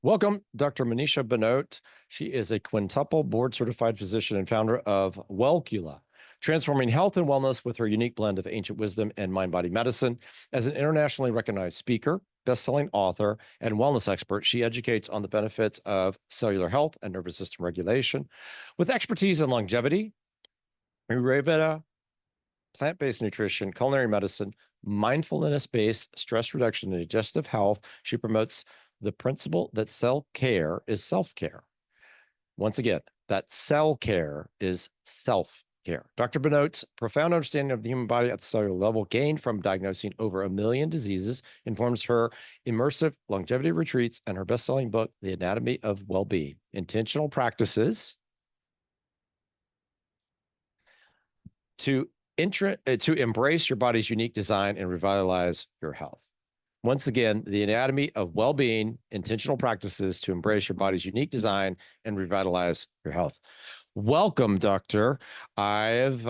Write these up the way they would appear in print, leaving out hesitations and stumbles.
Welcome, Dr. Monisha Bhanote. She is a quintuple board certified physician and founder of Wellcula, transforming health and wellness with her unique blend of ancient wisdom and mind body medicine. As an internationally recognized speaker, best-selling author, and wellness expert, she educates on the benefits of cellular health and nervous system regulation. With expertise in longevity, Ayurveda, plant-based nutrition, culinary medicine, mindfulness-based stress reduction, and digestive health, she promotes the principle that self-care is self-care. Once again, that cell care is self-care. Dr. Benote's profound understanding of the human body at the cellular level, gained from diagnosing over 1 million diseases, informs her immersive longevity retreats and her best-selling book, The Anatomy of Well-Being. Intentional practices to embrace your body's unique design and revitalize your health. Once again, The Anatomy of Well-Being, intentional practices to embrace your body's unique design and revitalize your health. Welcome, Doctor. We've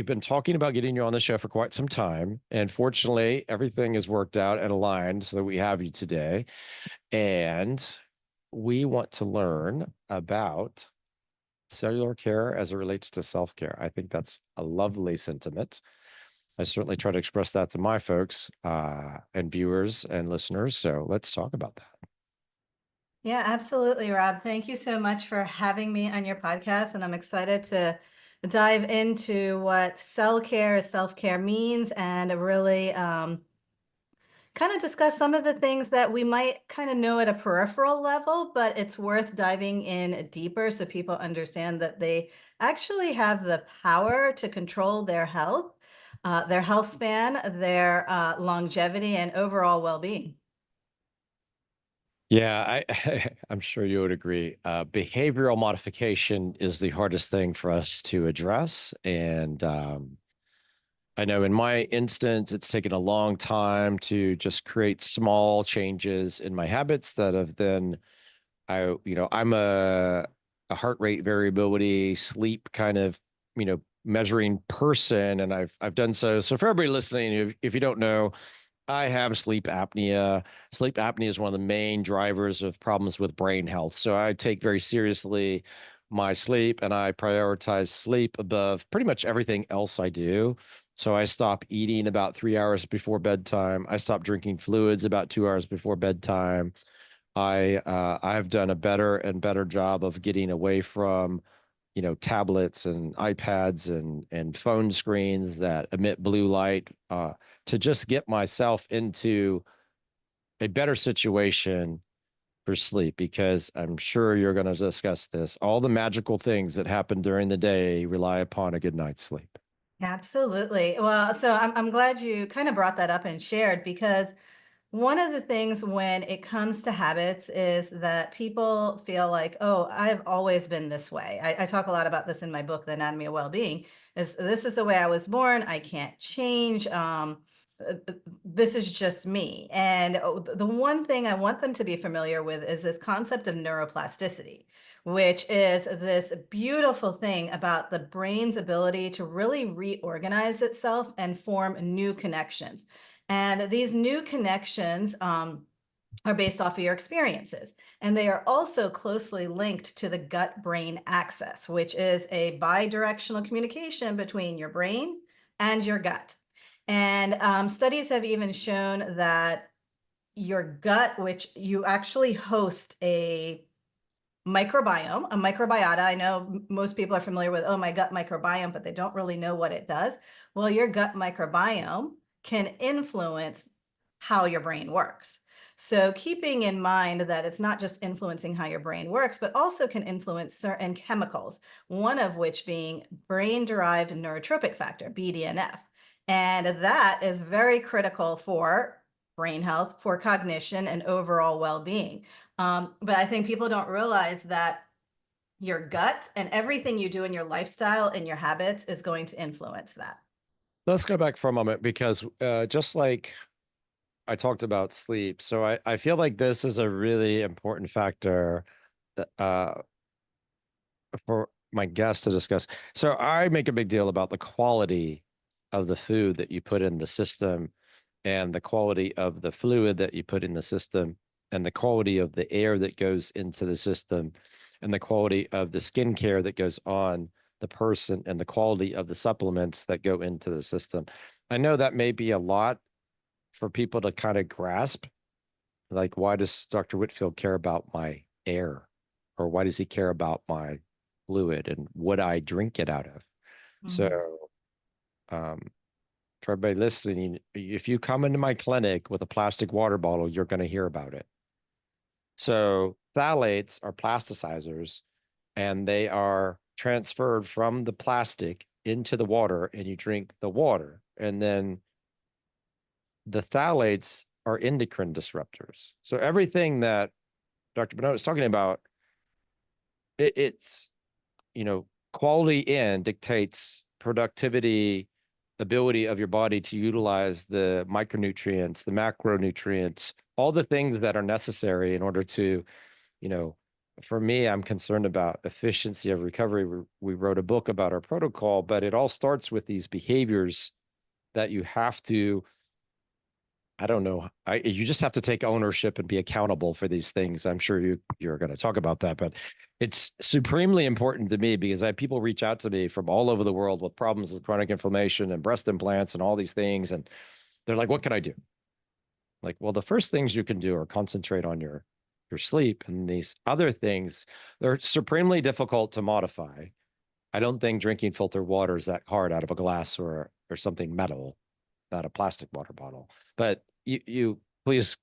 been talking about getting you on the show for quite some time, and fortunately, everything has worked out and aligned so that we have you today. And we want to learn about cellular care as it relates to self-care. I think that's a lovely sentiment. I certainly try to express that to my folks and viewers and listeners. So let's talk about that. Yeah, absolutely, Rob. Thank you so much for having me on your podcast. And I'm excited to dive into what self-care means and really kind of discuss some of the things that we might kind of know at a peripheral level, but it's worth diving in deeper so people understand that they actually have the power to control their health span, their longevity, and overall well-being. Yeah, I'm sure you would agree. Behavioral modification is the hardest thing for us to address. And I know in my instance, it's taken a long time to just create small changes in my habits that have then, I'm a heart rate variability, sleep kind of, measuring person. And I've done so. So for everybody listening, if you don't know, I have sleep apnea. Sleep apnea is one of the main drivers of problems with brain health. So I take very seriously my sleep and I prioritize sleep above pretty much everything else I do. So I stop eating about 3 hours before bedtime. I stop drinking fluids about 2 hours before bedtime. I've done a better and better job of getting away from tablets and iPads and phone screens that emit blue light, to just get myself into a better situation for sleep, because I'm sure you're going to discuss this. All the magical things that happen during the day rely upon a good night's sleep. Absolutely. Well, so I'm glad you kind of brought that up and shared because one of the things when it comes to habits is that people feel like, oh, I've always been this way. I talk a lot about this in my book, The Anatomy of Well-Being, is this is the way I was born. I can't change. This is just me. And the one thing I want them to be familiar with is this concept of neuroplasticity, which is this beautiful thing about the brain's ability to really reorganize itself and form new connections. And these new connections are based off of your experiences. And they are also closely linked to the gut brain axis, which is a bidirectional communication between your brain and your gut. And studies have even shown that your gut, which you actually host a microbiota. I know most people are familiar with, oh, my gut microbiome, but they don't really know what it does. Well, your gut microbiome can influence how your brain works. So keeping in mind that it's not just influencing how your brain works, but also can influence certain chemicals, one of which being brain-derived neurotrophic factor, BDNF. And that is very critical for brain health, for cognition, and overall well-being. But I think people don't realize that your gut and everything you do in your lifestyle and your habits is going to influence that. Let's go back for a moment, because just like I talked about sleep, so I feel like this is a really important factor that, for my guests to discuss. So I make a big deal about the quality of the food that you put in the system and the quality of the fluid that you put in the system. and the quality of the air that goes into the system and the quality of the skincare that goes on the person and the quality of the supplements that go into the system. I know that may be a lot for people to kind of grasp. Like, why does Dr. Whitfield care about my air? Or why does he care about my fluid and what I drink it out of? Mhm. So, um, for everybody listening, if you come into my clinic with a plastic water bottle, you're going to hear about it. So, phthalates are plasticizers and they are transferred from the plastic into the water, and you drink the water. And then the phthalates are endocrine disruptors. So, everything that Dr. Bhanote is talking about, it's, you know, quality in dictates productivity, ability of your body to utilize the micronutrients, the macronutrients, all the things that are necessary in order to, you know, for me, I'm concerned about efficiency of recovery. We wrote a book about our protocol, but it all starts with these behaviors that you have to, I don't know. You just have to take ownership and be accountable for these things. I'm sure you're going to talk about that, but it's supremely important to me because I have people reach out to me from all over the world with problems with chronic inflammation and breast implants and all these things, and they're like, "What can I do?" Like, well, the first things you can do are concentrate on your sleep, and these other things, they're supremely difficult to modify. I don't think drinking filtered water is that hard out of a glass or something metal, not a plastic water bottle. But you please,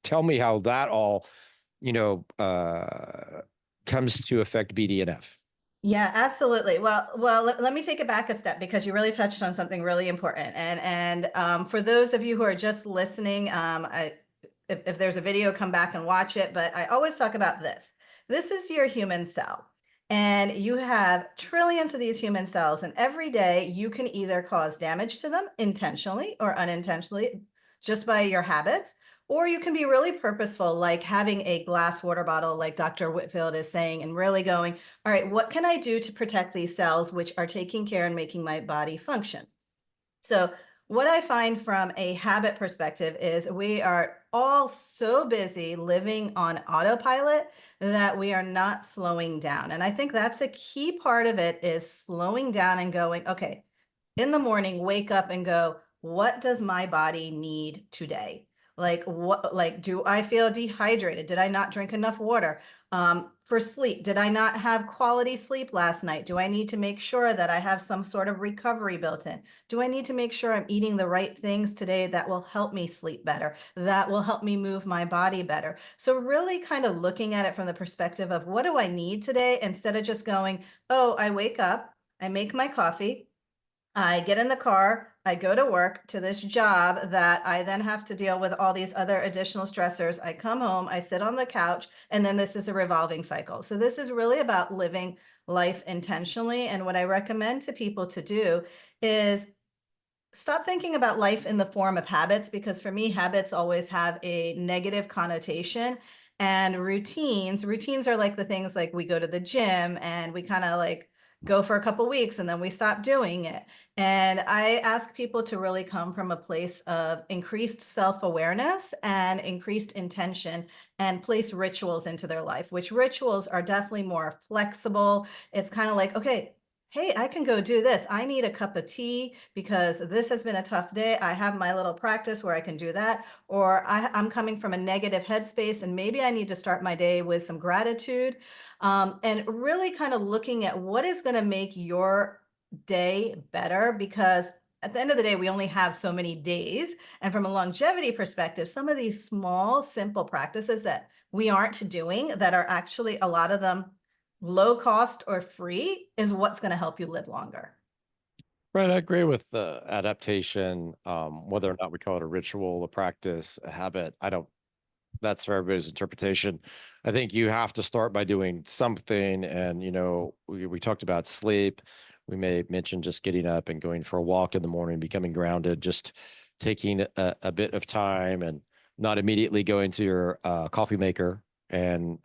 tell me how that all, you know, uh, comes to affect BDNF. Yeah, absolutely. Well, let me take it back a step because you really touched on something really important. And for those of you who are just listening, if there's a video, come back and watch it. But I always talk about this. This is your human cell, and you have trillions of these human cells, and every day you can either cause damage to them intentionally or unintentionally, just by your habits. Or you can be really purposeful, like having a glass water bottle, like Dr. Whitfield is saying, and really going, all right, what can I do to protect these cells, which are taking care and making my body function? So, what I find from a habit perspective is we are all so busy living on autopilot that we are not slowing down. And I think that's a key part of it is slowing down and going, okay, in the morning, wake up and go, what does my body need today? Like, do I feel dehydrated? Did I not drink enough water? For sleep, did I not have quality sleep last night? Do I need to make sure that I have some sort of recovery built in? Do I need to make sure I'm eating the right things today that will help me sleep better, that will help me move my body better? So, really kind of looking at it from the perspective of what do I need today instead of just going, oh, I wake up, I make my coffee, I get in the car, I go to work to this job that I then have to deal with all these other additional stressors. I come home, I sit on the couch, and then this is a revolving cycle. So, this is really about living life intentionally. And what I recommend to people to do is stop thinking about life in the form of habits, because for me habits always have a negative connotation, and routines are like the things like we go to the gym and we kind of like go for a couple weeks and then we stop doing it. And I ask people to really come from a place of increased self-awareness and increased intention and place rituals into their life, which rituals are definitely more flexible. It's kind of like, okay, hey, I can go do this. I need a cup of tea because this has been a tough day. I have my little practice where I can do that. Or I'm coming from a negative headspace and maybe I need to start my day with some gratitude. And really kind of looking at what is going to make your day better, because at the end of the day, we only have so many days. And from a longevity perspective, some of these small, simple practices that we aren't doing that are actually a lot of them low cost or free is what's going to help you live longer. Right, I agree with the adaptation, whether or not we call it a ritual, a practice, a habit. I don't That's for everybody's interpretation. I think you have to start by doing something. And, we talked about sleep. We may mention just getting up and going for a walk in the morning, becoming grounded, just taking a bit of time and not immediately going to your coffee maker and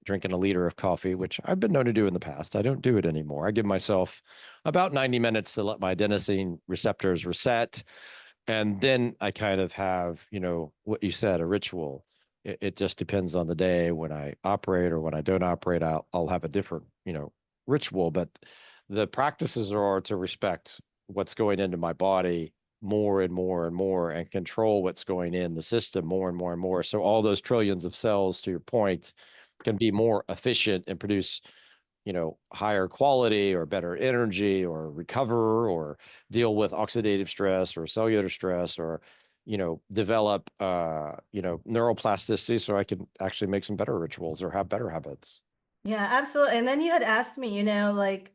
drinking a liter of coffee, which I've been known to do in the past. I don't do it anymore. I give myself about 90 minutes to let my adenosine receptors reset, and then I kind of have, what you said, a ritual. it just depends on the day when I operate or when I don't operate. I'll have a different, ritual. But the practices are to respect what's going into my body more and more and more and control what's going in the system more and more and more. So all those trillions of cells, to your point, can be more efficient and produce higher quality or better energy or recover or deal with oxidative stress or cellular stress or develop neuroplasticity so I can actually make some better rituals or have better habits. Yeah, absolutely. And then you had asked me, like,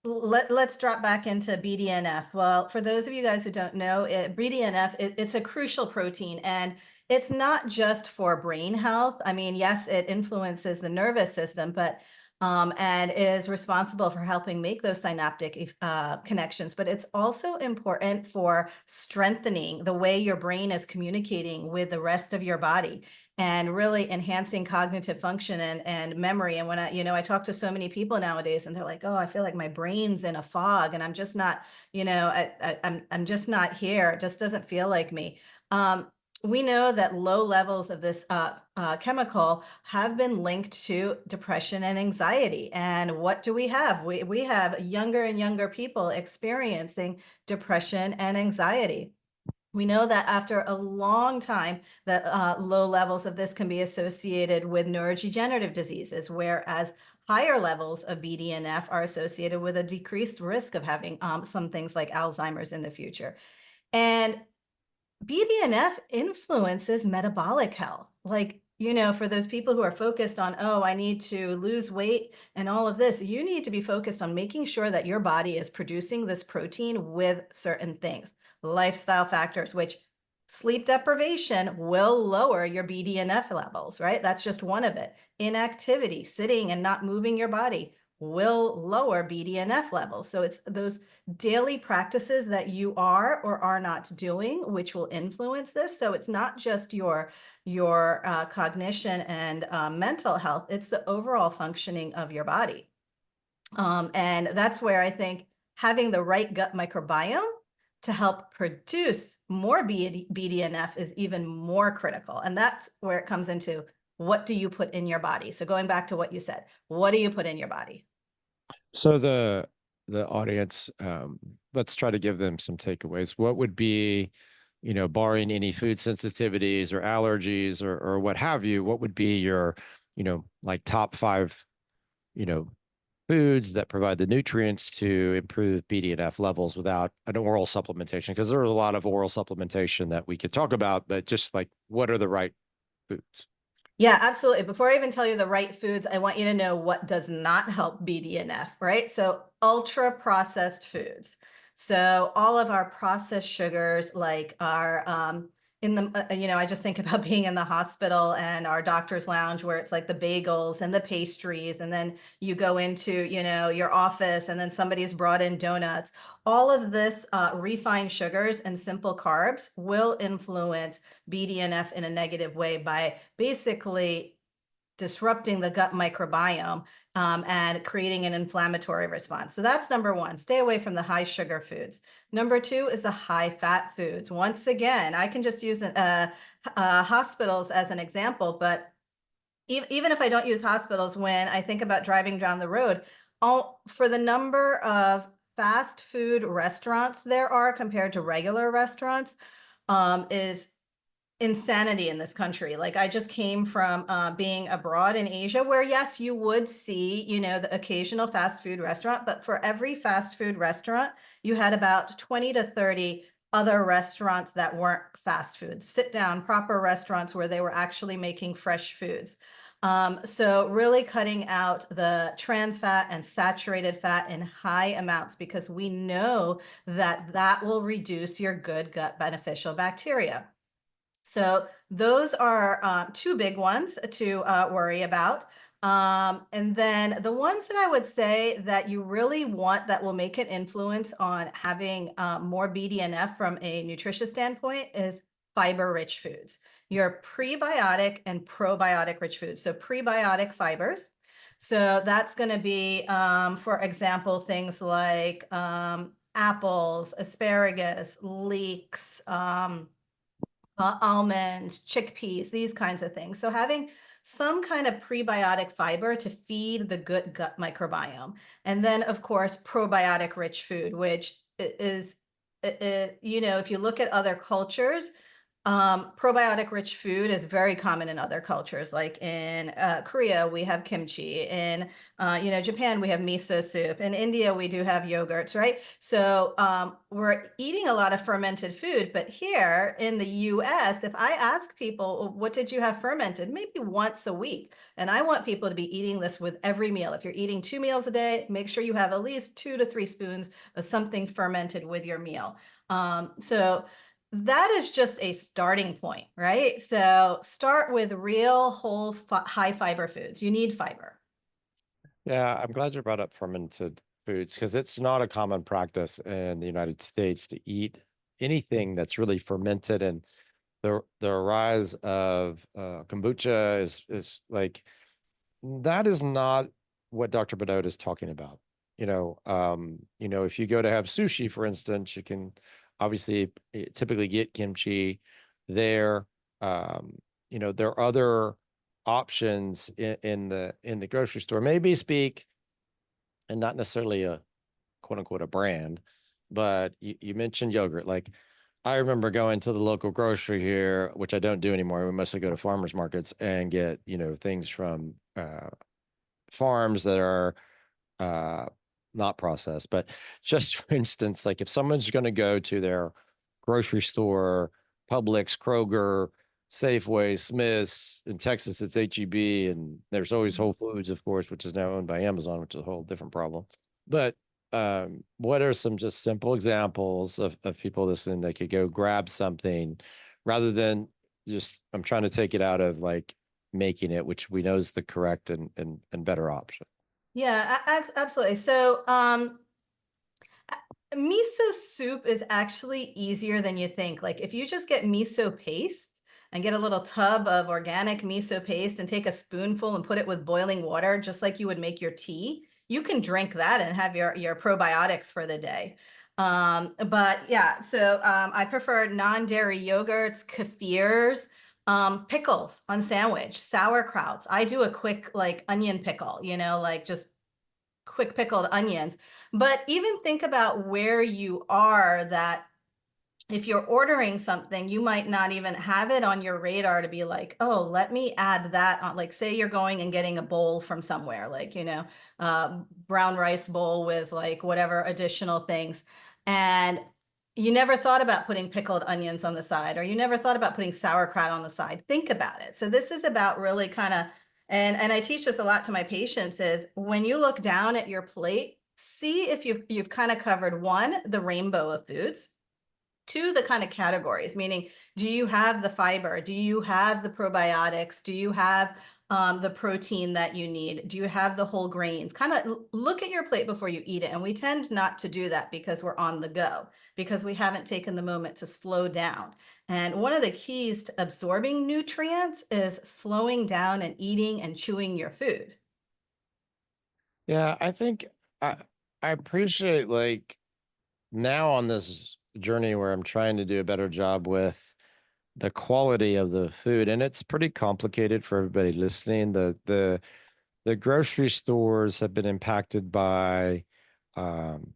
let's drop back into BDNF. Well, for those of you guys who don't know, BDNF, it's a crucial protein, and it's not just for brain health. I mean, yes, it influences the nervous system, but and is responsible for helping make those synaptic connections, but it's also important for strengthening the way your brain is communicating with the rest of your body and really enhancing cognitive function and memory. And when I talk to so many people nowadays and they're like, oh, I feel like my brain's in a fog and I'm just not, I'm just not here. It just doesn't feel like me. We know that low levels of this chemical have been linked to depression and anxiety. And what do we have? We have younger and younger people experiencing depression and anxiety. We know that after a long time that low levels of this can be associated with neurodegenerative diseases, whereas higher levels of BDNF are associated with a decreased risk of having some things like Alzheimer's in the future. And BDNF influences metabolic health. Like, for those people who are focused on, oh, I need to lose weight and all of this, you need to be focused on making sure that your body is producing this protein with certain things, lifestyle factors, which sleep deprivation will lower your BDNF levels, right? That's just one of it. Inactivity, sitting and not moving your body will lower BDNF levels. So it's those daily practices that you are or are not doing, which will influence this. So it's not just your cognition and mental health, it's the overall functioning of your body. And that's where I think having the right gut microbiome to help produce more BDNF is even more critical. And that's where it comes into, what do you put in your body? So going back to what you said, what do you put in your body? So the audience, let's try to give them some takeaways. What would be, barring any food sensitivities or allergies or what have you, what would be your, like top five, you know, foods that provide the nutrients to improve BDNF levels without an oral supplementation? Because there's a lot of oral supplementation that we could talk about, but just like, what are the right foods? Yeah, absolutely. Before I even tell you the right foods, I want you to know what does not help BDNF, right? So ultra processed foods. So all of our processed sugars, like our in the I just think about being in the hospital and our doctor's lounge where it's like the bagels and the pastries, and then you go into your office and then somebody's brought in donuts. All of this refined sugars and simple carbs will influence BDNF in a negative way by basically disrupting the gut microbiome and creating an inflammatory response. So that's number one. Stay away from the high sugar foods. Number two is the high fat foods. Once again, I can just use hospitals as an example, but even if I don't use hospitals, when I think about driving down the road, for the number of fast food restaurants there are compared to regular restaurants, is insanity in this country. Like, I just came from being abroad in Asia, where yes, you would see, the occasional fast food restaurant, but for every fast food restaurant, you had about 20 to 30 other restaurants that weren't fast food, sit down, proper restaurants where they were actually making fresh foods. So really cutting out the trans fat and saturated fat in high amounts, because we know that that will reduce your good gut beneficial bacteria. So those are two big ones to worry about. And then the ones that I would say that you really want that will make an influence on having more BDNF from a nutritious standpoint is fiber-rich foods. Your prebiotic and probiotic-rich foods. So prebiotic fibers. So that's going to be, for example, things like apples, asparagus, leeks, almonds, chickpeas, these kinds of things. So having some kind of prebiotic fiber to feed the good gut microbiome. And then, of course, probiotic rich food, which is, if you look at other cultures, probiotic rich food is very common in other cultures. Like in Korea, we have kimchi. In Japan, we have miso soup. In India, we do have yogurts, right? So we're eating a lot of fermented food. But here in the US, if I ask people, "Well, what did you have fermented?" Maybe once a week. And I want people to be eating this with every meal. If you're eating 2 meals a day, make sure you have at least 2 to 3 spoons of something fermented with your meal. So that is just a starting point, right? So start with real whole high fiber foods. You need fiber. Yeah, I'm glad you brought up fermented foods because it's not a common practice in the United States to eat anything that's really fermented. And the rise of kombucha is like that is not what Dr. Bhanote is talking about. If you go to have sushi, for instance, you can obviously typically get kimchi there. Um, there are other options in the grocery store. Maybe speak, and not necessarily a quote unquote a brand, but you mentioned yogurt. Like I remember going to the local grocery here, which I don't do anymore. We mostly go to farmers markets and get, things from farms that are uh not processed. But just for instance, like if someone's going to go to their grocery store, Publix, Kroger, Safeway, Smith's, in Texas it's HEB, and there's always Whole Foods, of course, which is now owned by Amazon, which is a whole different problem. But what are some just simple examples of people listening that could go grab something rather than just I'm trying to take it out of like making it, which we know is the correct and better option. Yeah, absolutely. So, miso soup is actually easier than you think. Like if you just get miso paste and get a little tub of organic miso paste and take a spoonful and put it with boiling water, just like you would make your tea, you can drink that and have your probiotics for the day. But yeah, so I prefer non-dairy yogurts, kefirs, pickles on sandwich, sauerkrauts. I do a quick like onion pickle, like just quick pickled onions. But even think about where you are, that if you're ordering something, you might not even have it on your radar to be like, oh, let me add that on. Like, say you're going and getting a bowl from somewhere, like, brown rice bowl with like whatever additional things. And you never thought about putting pickled onions on the side, or you never thought about putting sauerkraut on the side. Think about it. So this is about really kind of, and I teach this a lot to my patients, is when you look down at your plate, see if you've kind of covered, one, the rainbow of foods, two, the kind of categories, meaning, do you have the fiber? Do you have the probiotics? Do you have the protein that you need? Do you have the whole grains? Kind of look at your plate before you eat it. And we tend not to do that because we're on the go, because we haven't taken the moment to slow down. And one of the keys to absorbing nutrients is slowing down and eating and chewing your food. Yeah, I think I I appreciate like now on this journey where I'm trying to do a better job with the quality of the food, and it's pretty complicated for everybody listening. The grocery stores have been impacted by um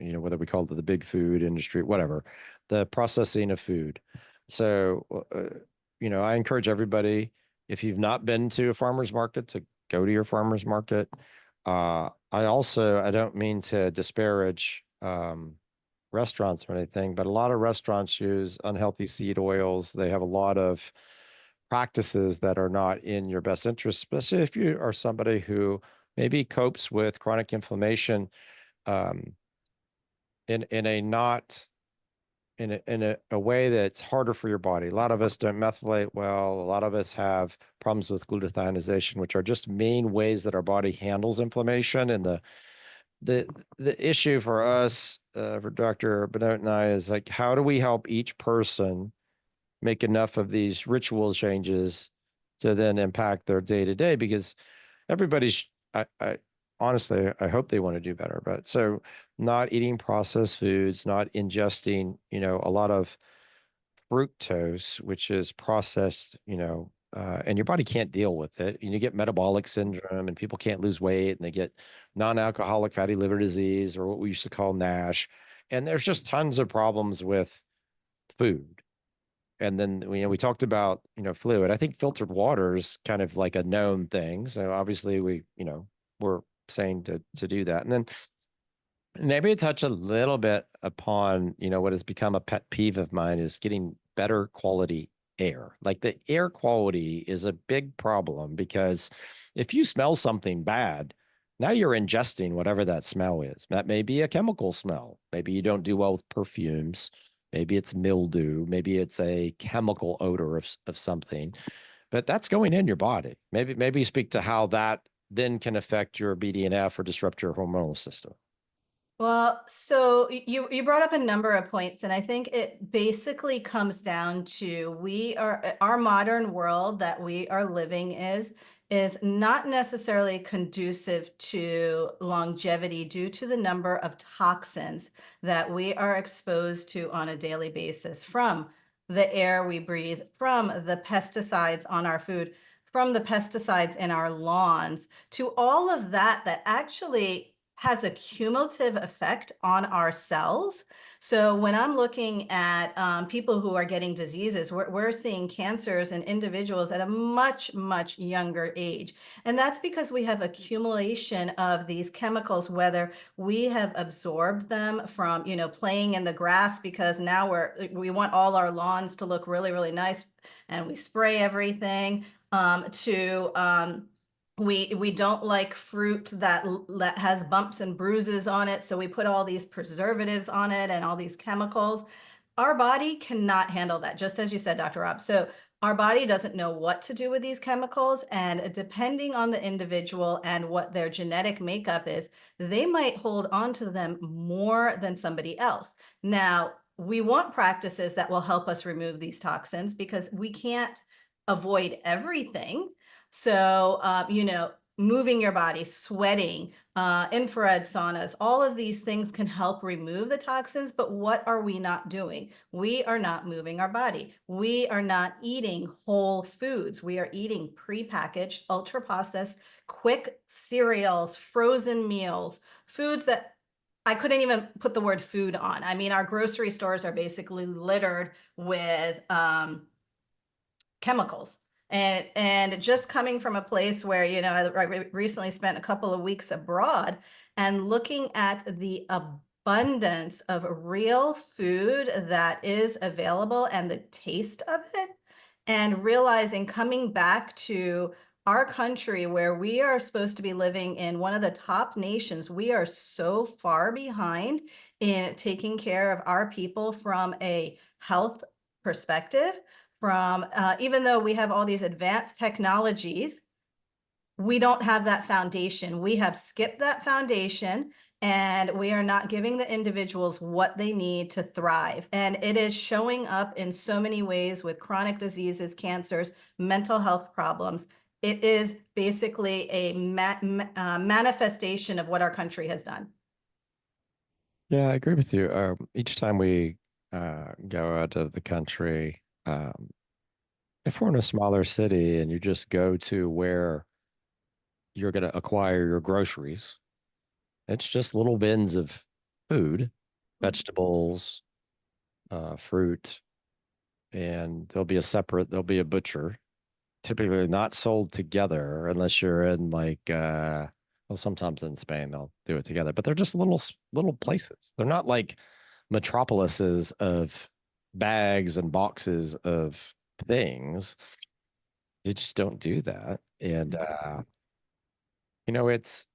whether we call it the big food industry, whatever, the processing of food. So, I encourage everybody, if you've not been to a farmer's market, to go to your farmer's market. I don't mean to disparage restaurants or anything, but a lot of restaurants use unhealthy seed oils. They have a lot of practices that are not in your best interest, especially if you are somebody who maybe copes with chronic inflammation. Um, in a not in a way that's harder for your body. A lot of us don't methylate well. A lot of us have problems with glutathionization, which are just main ways that our body handles inflammation. And the the issue for us, for Dr. Benoit and I, is like, how do we help each person make enough of these ritual changes to then impact their day to day? Because everybody's I honestly I hope they want to do better, but so not eating processed foods, not ingesting, a lot of fructose, which is processed, and your body can't deal with it. And you get metabolic syndrome, and people can't lose weight, and they get non-alcoholic fatty liver disease, or what we used to call NASH. And there's just tons of problems with food. And then we talked about fluid. I think filtered water is kind of like a known thing. So obviously we're saying to do that. And then maybe touch a little bit upon, what has become a pet peeve of mine is getting better quality air. Like the air quality is a big problem because if you smell something bad, now you're ingesting whatever that smell is. That may be a chemical smell. Maybe you don't do well with perfumes. Maybe it's mildew. Maybe it's a chemical odor of something, but that's going in your body. Maybe speak to how that then can affect your BDNF or disrupt your hormonal system. Well, so you brought up a number of points, and I think it basically comes down to our modern world that we are living is not necessarily conducive to longevity due to the number of toxins that we are exposed to on a daily basis from the air we breathe, from the pesticides on our food, from the pesticides in our lawns, to all of that actually has a cumulative effect on our cells. So when I'm looking at people who are getting diseases, we're seeing cancers in individuals at a much, much younger age. And that's because we have accumulation of these chemicals, whether we have absorbed them from, playing in the grass, because now we want all our lawns to look really, really nice, and we spray everything, to we don't like fruit that has bumps and bruises on it, so we put all these preservatives on it and all these chemicals. Our body cannot handle that, just as you said, Dr. Rob. So our body doesn't know what to do with these chemicals, and depending on the individual and what their genetic makeup is, they might hold on to them more than somebody else. Now, we want practices that will help us remove these toxins because we can't avoid everything. So, moving your body, sweating, infrared saunas, all of these things can help remove the toxins. But what are we not doing? We are not moving our body. We are not eating whole foods. We are eating prepackaged, ultra processed, quick cereals, frozen meals, foods that I couldn't even put the word food on. I mean, our grocery stores are basically littered with chemicals. And just coming from a place where, I recently spent a couple of weeks abroad and looking at the abundance of real food that is available and the taste of it, and realizing, coming back to our country where we are supposed to be living in one of the top nations, we are so far behind in taking care of our people from a health perspective. From even though we have all these advanced technologies, we don't have that foundation. We have skipped that foundation, and we are not giving the individuals what they need to thrive. And it is showing up in so many ways with chronic diseases, cancers, mental health problems. It is basically a manifestation of what our country has done. Yeah, I agree with you. Each time we go out of the country, if we're in a smaller city and you just go to where you're going to acquire your groceries, it's just little bins of food, vegetables, fruit, and there'll be a butcher, typically not sold together unless you're in well, sometimes in Spain they'll do it together, but they're just little places. They're not like metropolises of bags and boxes of things. You just don't do that. And it's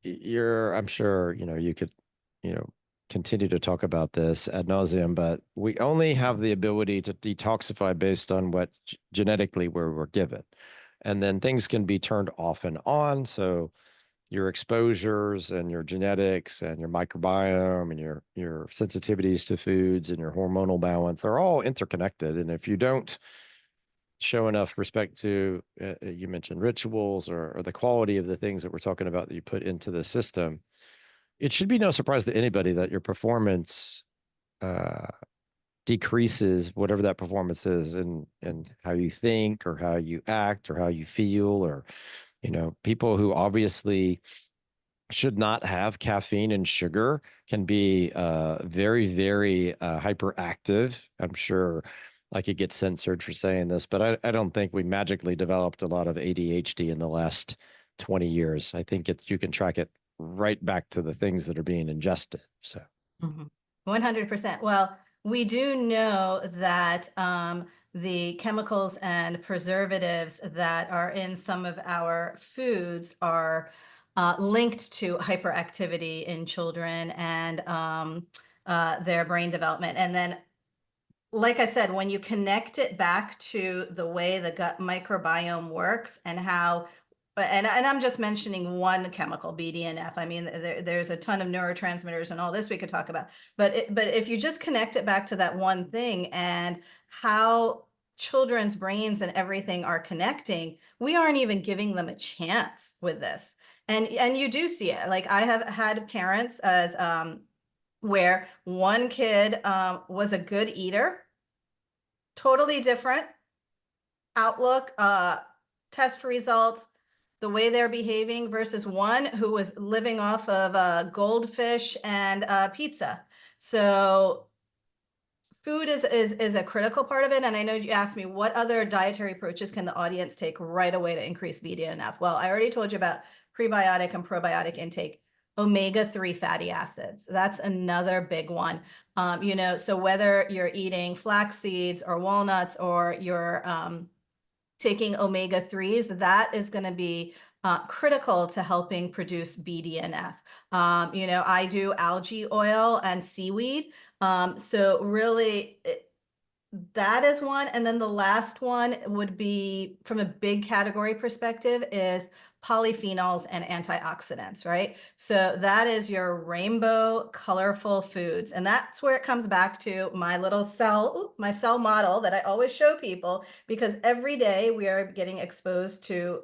I'm sure, you could, you know, continue to talk about this ad nauseum, but we only have the ability to detoxify based on what genetically we're given. And then things can be turned off and on. So your exposures and your genetics and your microbiome and your sensitivities to foods and your hormonal balance are all interconnected. And if you don't show enough respect to, you mentioned rituals or the quality of the things that we're talking about that you put into the system, it should be no surprise to anybody that your performance uh, decreases whatever that performance is and how you think or how you act or how you feel, or, people who obviously should not have caffeine and sugar can be very, very hyperactive. I'm sure I could get censored for saying this, but I don't think we magically developed a lot of ADHD in the last 20 years. I think you can track it right back to the things that are being ingested. So, 100%. Well, we do know that the chemicals and preservatives that are in some of our foods are linked to hyperactivity in children and their brain development. And then, like I said, when you connect it back to the way the gut microbiome works and how, and I'm just mentioning one chemical, BDNF. I mean, there's a ton of neurotransmitters and all this we could talk about. But if you just connect it back to that one thing and how children's brains and everything are connecting, we aren't even giving them a chance with this. And you do see it. Like I have had parents as where one kid was a good eater, totally different outlook, test results, the way they're behaving versus one who was living off of goldfish and pizza. So food is a critical part of it. And I know you asked me what other dietary approaches can the audience take right away to increase BDNF? Well, I already told you about prebiotic and probiotic intake. Omega-3 fatty acids. That's another big one. So whether you're eating flax seeds or walnuts or you're taking omega-3s, that is going to be critical to helping produce BDNF. I do algae oil and seaweed. So really, that is one. And then the last one would be, from a big category perspective, is polyphenols and antioxidants, right? So that is your rainbow colorful foods. And that's where it comes back to my little my cell model that I always show people, because every day we are getting exposed to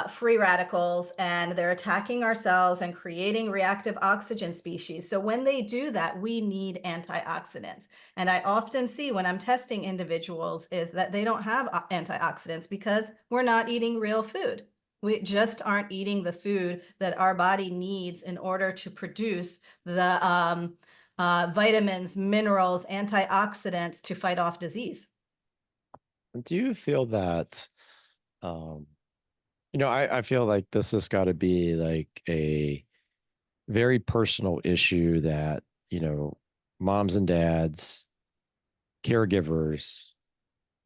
free radicals, and they're attacking our cells and creating reactive oxygen species. So when they do that, we need antioxidants. And I often see when I'm testing individuals is that they don't have antioxidants because we're not eating real food. We just aren't eating the food that our body needs in order to produce the vitamins, minerals, antioxidants to fight off disease. do you feel that, um, I feel like this has got to be like a very personal issue that, moms and dads, caregivers,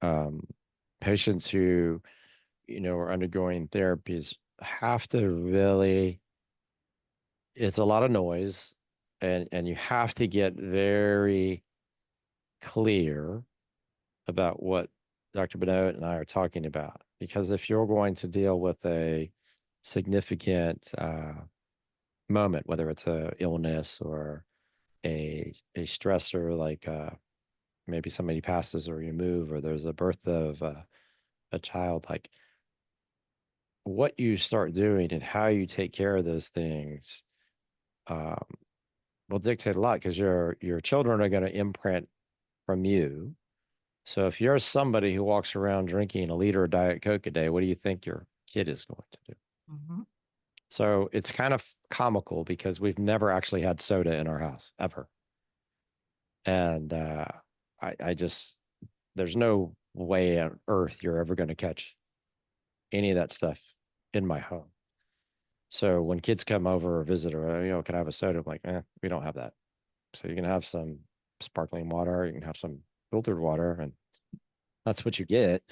um, patients who, are undergoing therapies have to really, it's a lot of noise, and you have to get very clear about what Dr. Benoit and I are talking about. Because if you're going to deal with a significant moment, whether it's a illness or a stressor like maybe somebody passes or you move or there's a birth of a child, like what you start doing and how you take care of those things um, will dictate a lot, because your children are going to imprint from you. So if you're somebody who walks around drinking a liter of Diet Coke a day, what do you think your kid is going to do? Mhm. So it's kind of comical because we've never actually had soda in our house ever. And I just, there's no way on earth you're ever going to catch any of that stuff in my home. So when kids come over or visit, or, can I have a soda? I'm like, we don't have that. So you can have some sparkling water, you can have some filtered water, and that's what you get.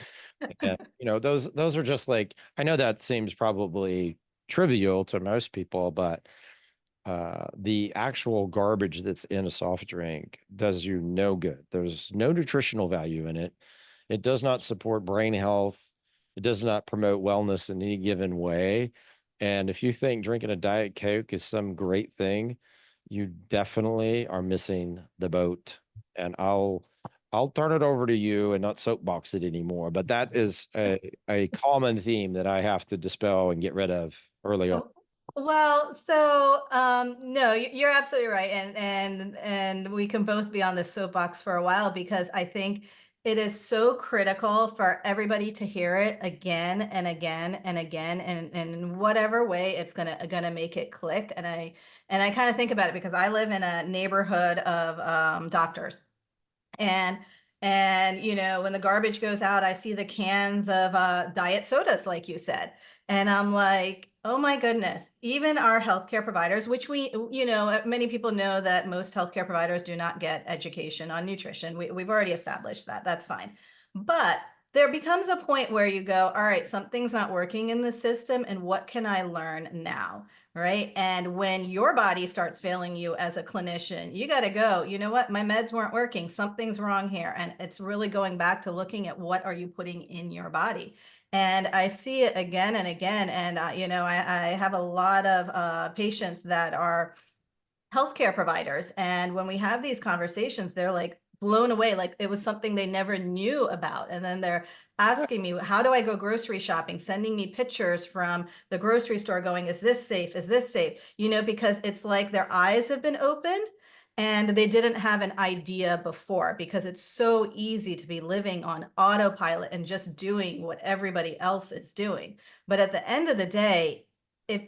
And, those are just like, I know that seems probably trivial to most people, but the actual garbage that's in a soft drink does you no good. There's no nutritional value in it. It does not support brain health. It does not promote wellness in any given way. And if you think drinking a Diet Coke is some great thing, you definitely are missing the boat. And I'll turn it over to you and not soapbox it anymore. But that is a common theme that I have to dispel and get rid of early on. Well, so no, you're absolutely right, and we can both be on the soapbox for a while because I think it is so critical for everybody to hear it again and again and again, and in whatever way it's gonna make it click. And I kind of think about it because I live in a neighborhood of doctors, and when the garbage goes out, I see the cans of diet sodas, like you said, and I'm like, oh my goodness. Even our healthcare providers, which many people know that most healthcare providers do not get education on nutrition. We've already established that. That's fine. But there becomes a point where you go, all right, something's not working in the system, and what can I learn now? Right. And when your body starts failing you as a clinician, you got to go, you know what? My meds weren't working. Something's wrong here. And it's really going back to looking at what are you putting in your body. And I see it again and again. And, I have a lot of patients that are healthcare providers. And when we have these conversations, they're like blown away, like it was something they never knew about. And then they're asking me, how do I go grocery shopping? Sending me pictures from the grocery store going, is this safe? Is this safe? Because it's like their eyes have been opened and they didn't have an idea before because it's so easy to be living on autopilot and just doing what everybody else is doing. But at the end of the day, if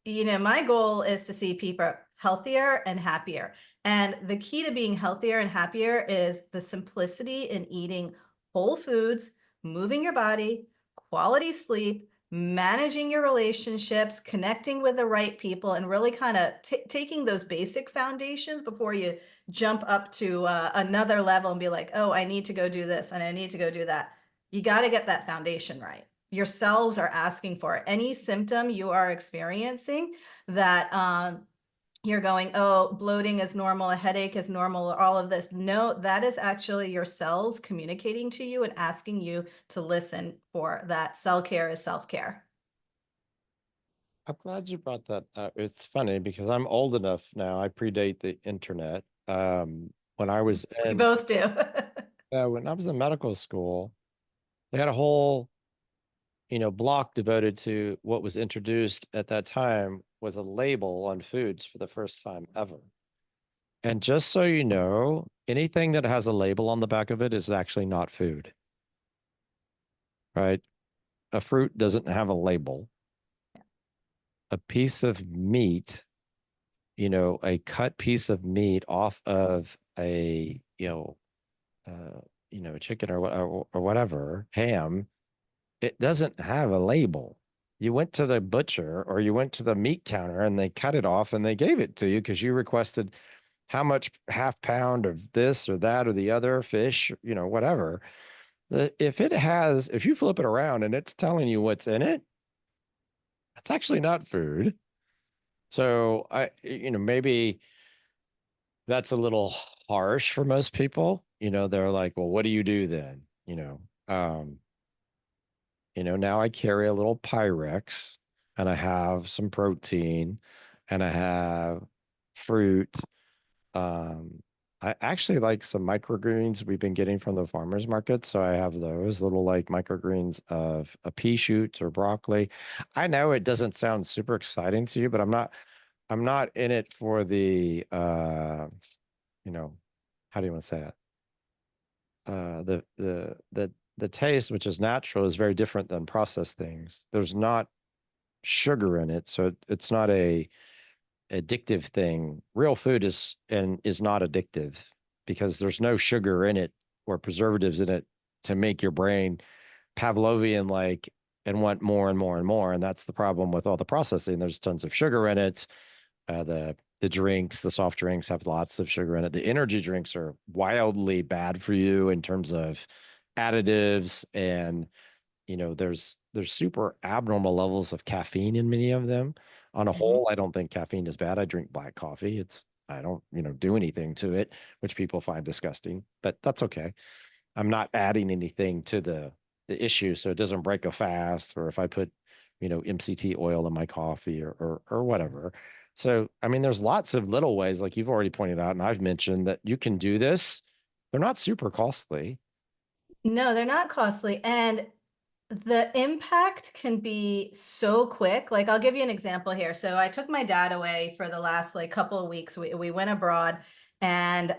my goal is to see people healthier and happier. And the key to being healthier and happier is the simplicity in eating whole foods, moving your body, quality sleep, managing your relationships, connecting with the right people, and really kind of taking those basic foundations before you jump up to another level and be like, oh, I need to go do this and I need to go do that. You got to get that foundation right. Your cells are asking for it. Any symptom you are experiencing that you're going, oh, bloating is normal, a headache is normal, or all of this. No, that is actually your cells communicating to you and asking you to listen for that. Cell care is self-care. I'm glad you brought that up. It's funny because I'm old enough now. I predate the internet. When I was We in both do. when I was in medical school, they had a whole, block devoted to what was introduced at that time was a label on foods for the first time ever. And just so you know, anything that has a label on the back of it is actually not food, right? A fruit doesn't have a label. A piece of meat, a cut piece of meat off of a, a chicken or whatever, ham, it doesn't have a label. You went to the butcher or you went to the meat counter and they cut it off and they gave it to you because you requested how much half pound of this or that or the other fish, whatever. If you flip it around and it's telling you what's in it, that's actually not food. So maybe that's a little harsh for most people. They're like, well, what do you do then? Um, now I carry a little Pyrex and I have some protein and I have fruit. Um, I actually like some microgreens we've been getting from the farmers market. So I have those little like microgreens of a pea shoots or broccoli. I know it doesn't sound super exciting to you, but I'm not in it for the you know, how do you want to say it? The taste, which is natural, is very different than processed things. There's not sugar in it, so it's not a addictive thing. Real food is not addictive because there's no sugar in it or preservatives in it to make your brain Pavlovian like and want more and more and more. And that's the problem with all the processing. There's tons of sugar in it. The drinks, the soft drinks have lots of sugar in it. The energy drinks are wildly bad for you in terms of additives and there's super abnormal levels of caffeine in many of them. On a Mhm. whole, I don't think caffeine is bad. I drink black coffee. I don't, do anything to it, which people find disgusting, but that's okay. I'm not adding anything to the issue, so it doesn't break a fast, or if I put, MCT oil in my coffee or whatever. So, I mean, there's lots of little ways, like you've already pointed out, and I've mentioned that you can do this. They're not super costly. No, they're not costly. And The impact can be so quick. Like, I'll give you an example here. So I took my dad away for the last like couple of weeks. We went abroad, and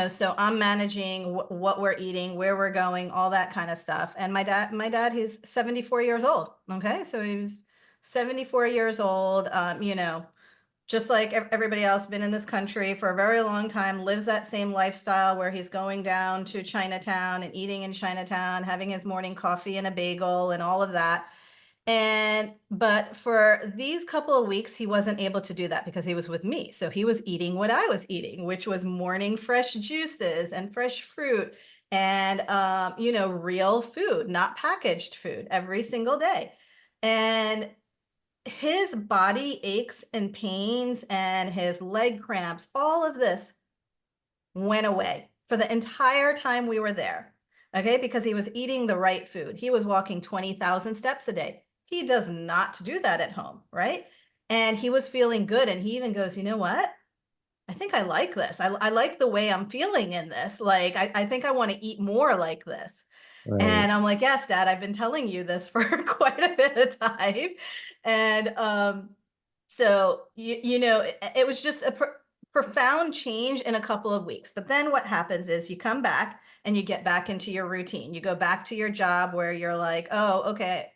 so I'm managing what we're eating, where we're going, all that kind of stuff. And my dad, he's 74 years old. Okay, so he was 74 years old. Just like everybody else, been in this country for a very long time, lives that same lifestyle where he's going down to Chinatown and eating in Chinatown, having his morning coffee and a bagel and all of that. But for these couple of weeks, he wasn't able to do that because he was with me. So he was eating what I was eating, which was morning fresh juices and fresh fruit and, real food, not packaged food every single day. And his body aches and pains and his leg cramps, all of this went away for the entire time we were there. Okay, because he was eating the right food. He was walking 20,000 steps a day. He does not do that at home, right? And he was feeling good. And he even goes, you know what? I think I like this. I like the way I'm feeling in this. Like, I think I want to eat more like this. Right. And I'm like, yes, Dad, I've been telling you this for quite a bit of time. And so it was just a profound change in a couple of weeks. But then what happens is you come back and you get back into your routine. You go back to your job where you're like, oh, okay,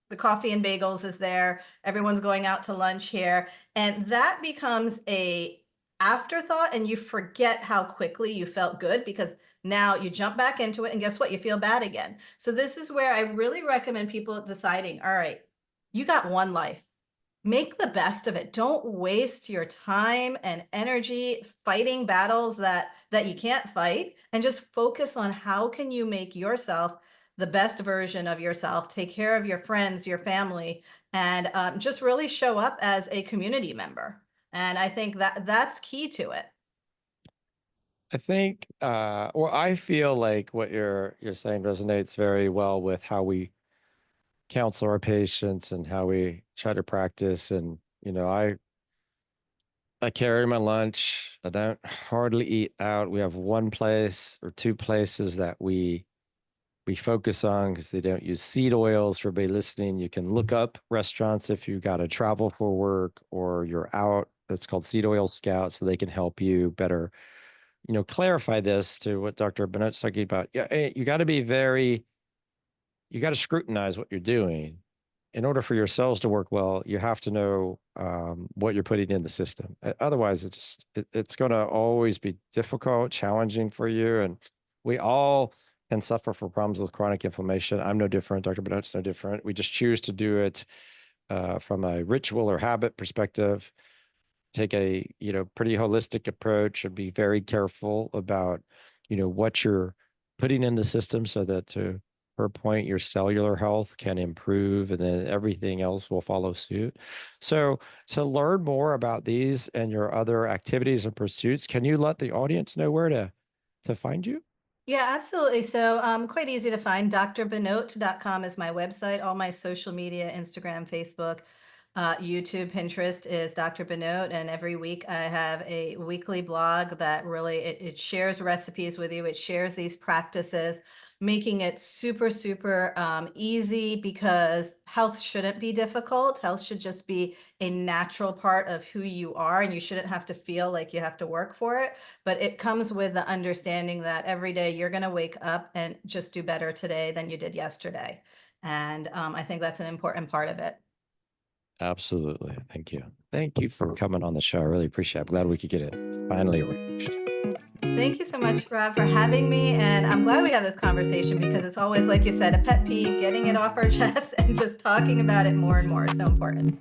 the coffee and bagels is there. Everyone's going out to lunch here. And that becomes a afterthought, and you forget how quickly you felt good because now you jump back into it, and guess what? You feel bad again. So this is where I really recommend people deciding, all right, you got one life. Make the best of it. Don't waste your time and energy fighting battles that you can't fight, and just focus on how can you make yourself the best version of yourself, take care of your friends, your family, and just really show up as a community member. And I think that that's key to it. I think, well, I feel like what you're saying resonates very well with how we counsel our patients and how we try to practice. And, I carry my lunch. I don't hardly eat out. We have one place or two places that we focus on because they don't use seed oils. For everybody listening, you can look up restaurants if you got to travel for work or you're out. It's called Seed Oil Scout, so they can help you better, clarify this to what Dr. Bhanote's talking about. Yeah, you got to be you got to scrutinize what you're doing. In order for your cells to work well, you have to know what you're putting in the system. Otherwise, it's going to always be difficult, challenging for you. And we all can suffer from problems with chronic inflammation. I'm no different. Dr. Bhanote's no different. We just choose to do it from a ritual or habit perspective. Take a pretty holistic approach and be very careful about what you're putting in the system so that to her point your cellular health can improve and then everything else will follow suit. So to learn more about these and your other activities and pursuits, can you let the audience know where to find you? Yeah, absolutely. So quite easy to find. drbhanote.com is my website. All my social media, Instagram, Facebook, YouTube, Pinterest is Dr. Bhanote. And every week I have a weekly blog that really, it shares recipes with you. It shares these practices, making it super, super easy, because health shouldn't be difficult. Health should just be a natural part of who you are, and you shouldn't have to feel like you have to work for it. But it comes with the understanding that every day you're going to wake up and just do better today than you did yesterday. And I think that's an important part of it. Absolutely. Thank you. Thank you for coming on the show. I really appreciate it. I'm glad we could get it finally arranged. Thank you so much, Rob, for having me. And I'm glad we have this conversation because it's always, like you said, a pet peeve, getting it off our chest and just talking about it more and more is so important.